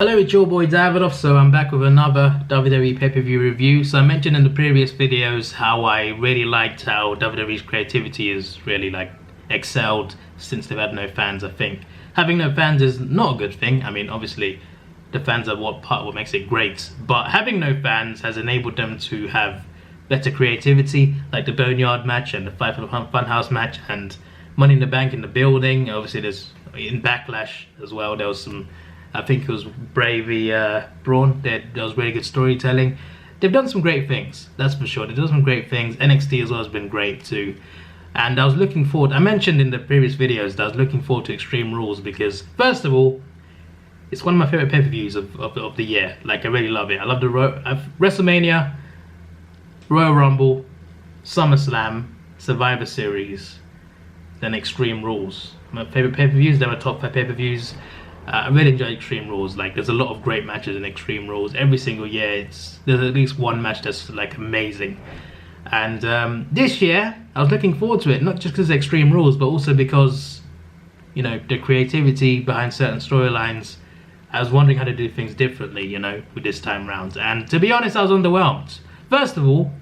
Hello, it's your boy Davidoff. So I'm back with another WWE pay-per-view review. So I mentioned in the previous videos how I really liked how WWE's creativity is really excelled since they've had no fans. I think having no fans is not a good thing. I mean, obviously the fans are what makes it great, but having no fans has enabled them to have better creativity, like the Boneyard match and the Fight for the Funhouse match and Money in the Bank in the building. Obviously there's in Backlash as well, there was some, I think it was Bravey Braun. There was really good storytelling. They've done some great things, that's for sure. They've done some great things. NXT as well has been great too. And I was looking forward, I mentioned in the previous videos that I was looking forward to Extreme Rules because, first of all, it's one of my favorite pay-per-views of the year. Like, I really love it. I love the WrestleMania, Royal Rumble, SummerSlam, Survivor Series, then Extreme Rules. My favorite pay-per-views, they're my top 5 pay-per-views. I really enjoy Extreme Rules. Like, there's a lot of great matches in Extreme Rules. Every single year, there's at least one match that's like amazing. And this year, I was looking forward to it, not just because of Extreme Rules, but also because, you know, the creativity behind certain storylines. I was wondering how to do things differently, you know, with this time round. And to be honest, I was underwhelmed. First of all,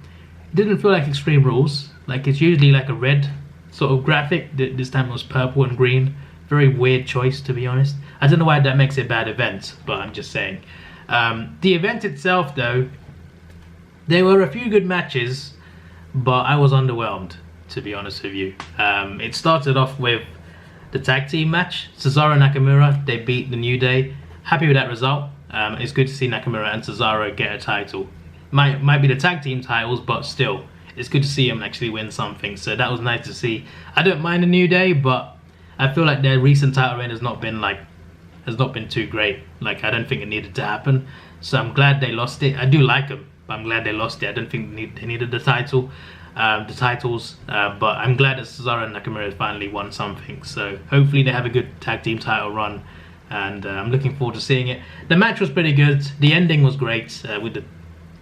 it didn't feel like Extreme Rules. Like, it's usually like a red sort of graphic. This time it was purple and green. Very weird choice, to be honest. I don't know why that makes it a bad event, but I'm just saying. The event itself, though, there were a few good matches, but I was underwhelmed, to be honest with you. It started off with the tag team match. Cesaro and Nakamura, they beat the New Day. Happy with that result. It's good to see Nakamura and Cesaro get a title. Might be the tag team titles, but still, it's good to see them actually win something. So that was nice to see. I don't mind the New Day, but I feel like their recent title reign has not been too great. Like, I don't think it needed to happen. So I'm glad they lost it. I do like them, but I'm glad they lost it. I don't think they needed the titles. But I'm glad that Cesaro and Nakamura finally won something. So hopefully they have a good tag team title run, and I'm looking forward to seeing it. The match was pretty good. The ending was great with the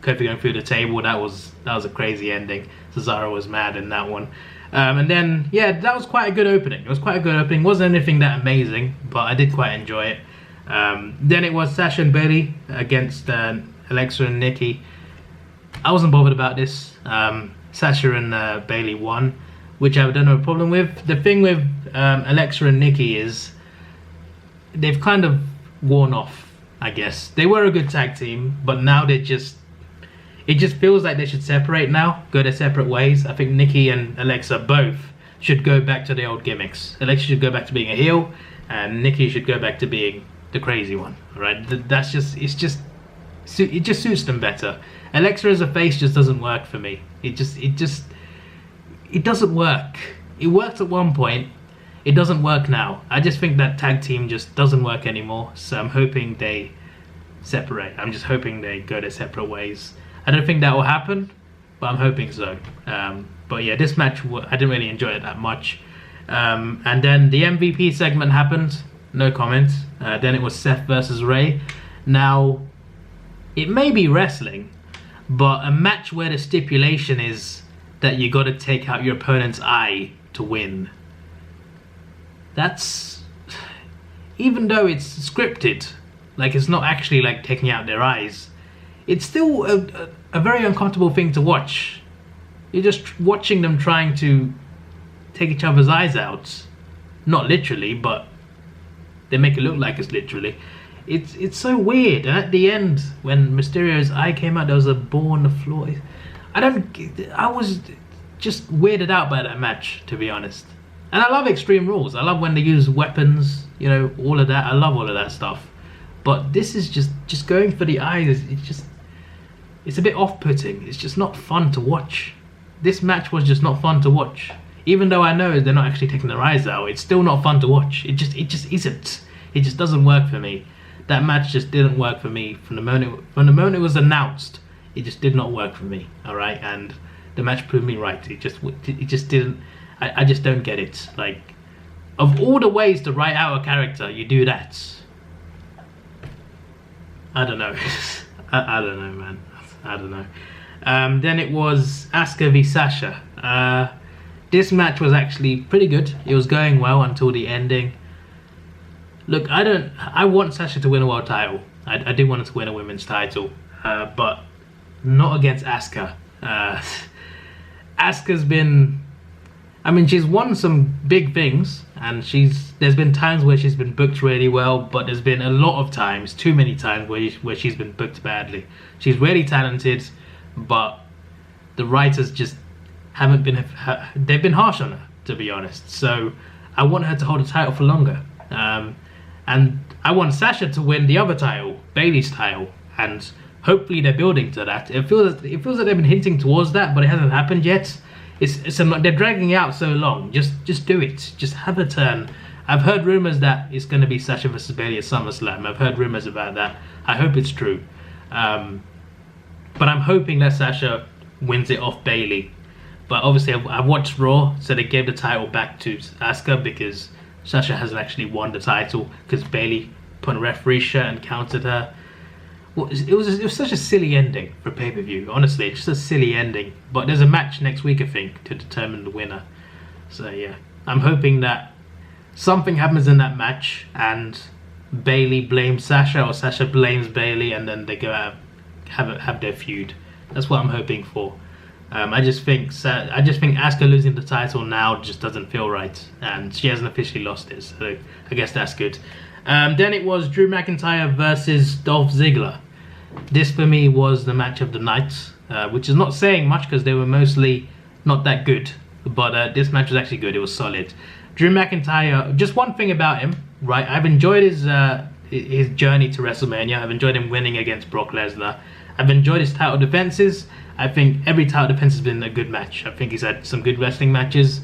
Kofi going through the table. That was a crazy ending. Cesaro was mad in that one. And then, yeah, that was quite a good opening. It was quite a good opening. It wasn't anything that amazing, but I did quite enjoy it. Then it was Sasha and Bayley against Alexa and Nikki. I wasn't bothered about this. Sasha and Bayley won, which I don't have a problem with. The thing with Alexa and Nikki is they've kind of worn off, I guess. They were a good tag team, but now it just feels like they should separate now, go their separate ways. I think Nikki and Alexa both should go back to their old gimmicks. Alexa should go back to being a heel, and Nikki should go back to being the crazy one. Right? It just suits them better. Alexa as a face just doesn't work for me. It doesn't work. It worked at one point. It doesn't work now. I just think that tag team just doesn't work anymore. So I'm hoping they separate. I'm just hoping they go their separate ways. I don't think that will happen, but I'm hoping so. But yeah, this match, I didn't really enjoy it that much. And then the MVP segment happened. No comment. Then it was Seth versus Ray. Now, it may be wrestling, but a match where the stipulation is that you got to take out your opponent's eye to win. That's, even though it's scripted, like it's not actually like taking out their eyes, it's still a very uncomfortable thing to watch. You're just watching them trying to take each other's eyes out. Not literally, but they make it look like it's literally. It's so weird. And at the end, when Mysterio's eye came out, there was a ball on the floor. I was just weirded out by that match, to be honest. And I love Extreme Rules. I love when they use weapons, you know, all of that. I love all of that stuff. But this is just going for the eyes. It's a bit off-putting. It's just not fun to watch. This match was just not fun to watch. Even though I know they're not actually taking their eyes out, it's still not fun to watch. It just isn't. It just doesn't work for me. That match just didn't work for me from the moment it was announced. It just did not work for me. All right, and the match proved me right. It just didn't. I just don't get it. Like, of all the ways to write out a character, you do that. I don't know. I don't know, man. I don't know. Then it was Asuka v Sasha. This match was actually pretty good. It was going well until the ending. Look, I want Sasha to win a world title. I do want her to win a women's title, but not against Asuka. Asuka's been, I mean, she's won some big things, and there's been times where she's been booked really well, but there's been a lot of times, too many times, where she's been booked badly. She's really talented, but the writers just haven't been, they've been harsh on her, to be honest. So I want her to hold a title for longer. And I want Sasha to win the other title, Bayley's title, and hopefully they're building to that. It feels like they've been hinting towards that, but it hasn't happened yet. They're dragging it out so long. Just do it. Just have a turn. I've heard rumors that it's going to be Sasha versus Bayley at SummerSlam. I've heard rumors about that. I hope it's true. But I'm hoping that Sasha wins it off Bayley. But obviously I've watched Raw, so they gave the title back to Asuka because Sasha hasn't actually won the title because Bayley put on a referee shirt and counted her. Well, it was such a silly ending for pay-per-view. Honestly, just a silly ending. But there's a match next week, I think, to determine the winner. So yeah, I'm hoping that something happens in that match and Bayley blames Sasha or Sasha blames Bayley, and then they go out have their feud. That's what I'm hoping for. I just think Asuka losing the title now just doesn't feel right, and she hasn't officially lost it, so I guess that's good. Then it was Drew McIntyre versus Dolph Ziggler. This for me was the match of the night, which is not saying much because they were mostly not that good, but this match was actually good. It was solid. Drew McIntyre, just one thing about him, right? I've enjoyed his journey to WrestleMania. I've enjoyed him winning against Brock Lesnar. I've enjoyed his title defenses. I think every title defense has been a good match. I think he's had some good wrestling matches.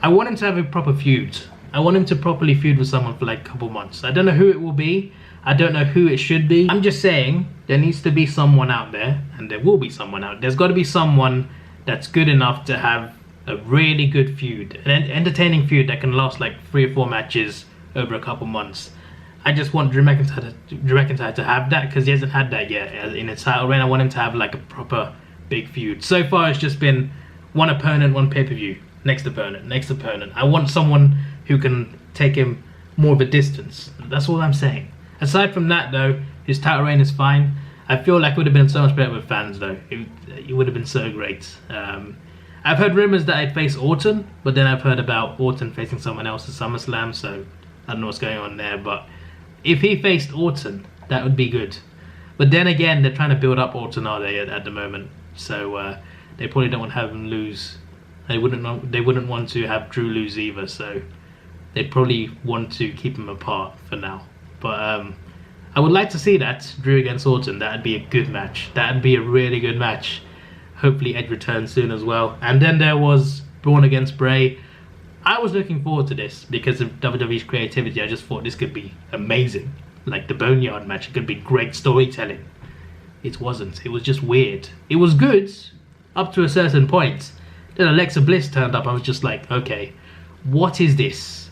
I want him to have a proper feud. I want him to properly feud with someone for like a couple months. I don't know who it will be. I don't know who it should be. I'm just saying there needs to be someone out there, and there will be someone out. There's got to be someone that's good enough to have a really good feud, an entertaining feud that can last like 3 or 4 matches over a couple months. I just want Drew McIntyre to have that because he hasn't had that yet in his title reign. I want him to have like a proper big feud. So far it's just been one opponent, one pay-per-view, next opponent, next opponent. I want someone who can take him more of a distance. That's all I'm saying. Aside from that though, his title reign is fine. I feel like it would have been so much better with fans though. It would have been so great. I've heard rumors that I'd face Orton, but then I've heard about Orton facing someone else at SummerSlam, so I don't know what's going on there. But if he faced Orton, that would be good. But then again, they're trying to build up Orton, are they, at the moment? So they probably don't want to have him lose. They wouldn't want to have Drew lose either, so they'd probably want to keep him apart for now. But I would like to see that, Drew against Orton. That'd be a good match. That'd be a really good match. Hopefully Edge returns soon as well. And then there was Braun against Bray. I was looking forward to this because of WWE's creativity. I just thought this could be amazing. Like the Boneyard match, it could be great storytelling. It wasn't. It was just weird. It was good up to a certain point. Then Alexa Bliss turned up. I was just like, okay, what is this?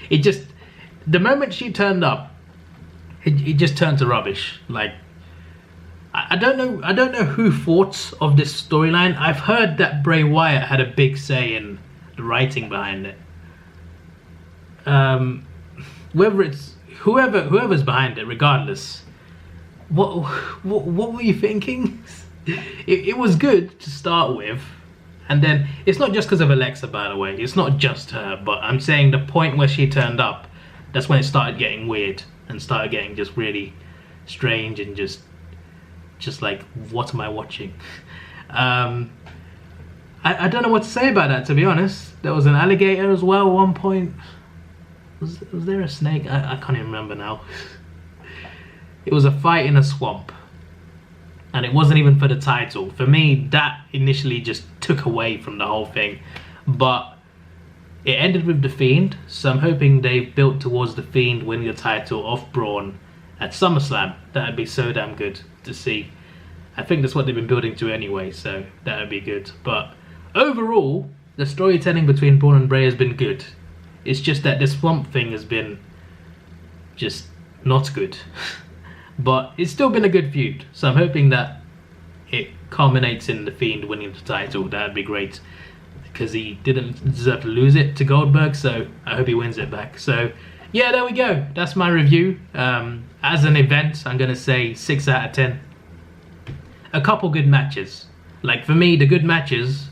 The moment she turned up, it just turned to rubbish. Like, I don't know who thought of this storyline. I've heard that Bray Wyatt had a big say in the writing behind it. Whether it's whoever's behind it, regardless. What were you thinking? It was good to start with, and then it's not just because of Alexa, by the way. It's not just her, but I'm saying the point where she turned up, that's when it started getting weird and started getting just really strange and just like, what am I watching? I don't know what to say about that, to be honest. There was an alligator as well at one point. Was there a snake? I can't even remember now. It was a fight in a swamp, and it wasn't even for the title. For me, that initially just took away from the whole thing, but it ended with The Fiend, so I'm hoping they've built towards The Fiend winning the title off Braun at SummerSlam. That'd be so damn good to see. I think that's what they've been building to anyway, so that'd be good. But overall, the storytelling between Braun and Bray has been good. It's just that the swamp thing has been just not good. But it's still been a good feud, so I'm hoping that it culminates in The Fiend winning the title. That'd be great, because he didn't deserve to lose it to Goldberg, so I hope he wins it back. So yeah, there we go. That's my review. As an event, I'm gonna say 6 out of 10. A couple good matches. Like for me, the good matches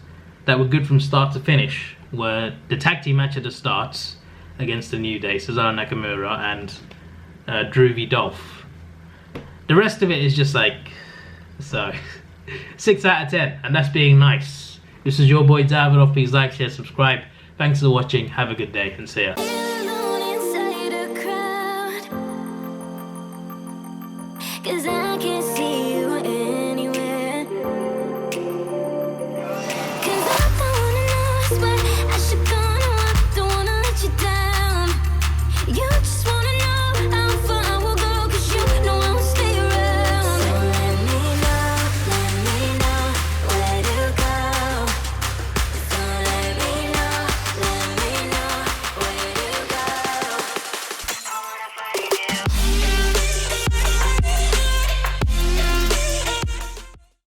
that were good from start to finish were the tag team match at the start against the New Day, Cesaro Nakamura and Davidoff. The rest of it is just like, so 6 out of 10, and that's being nice. This is your boy Davidoff. Please like, share, subscribe. Thanks for watching. Have a good day and see ya. Cause I can see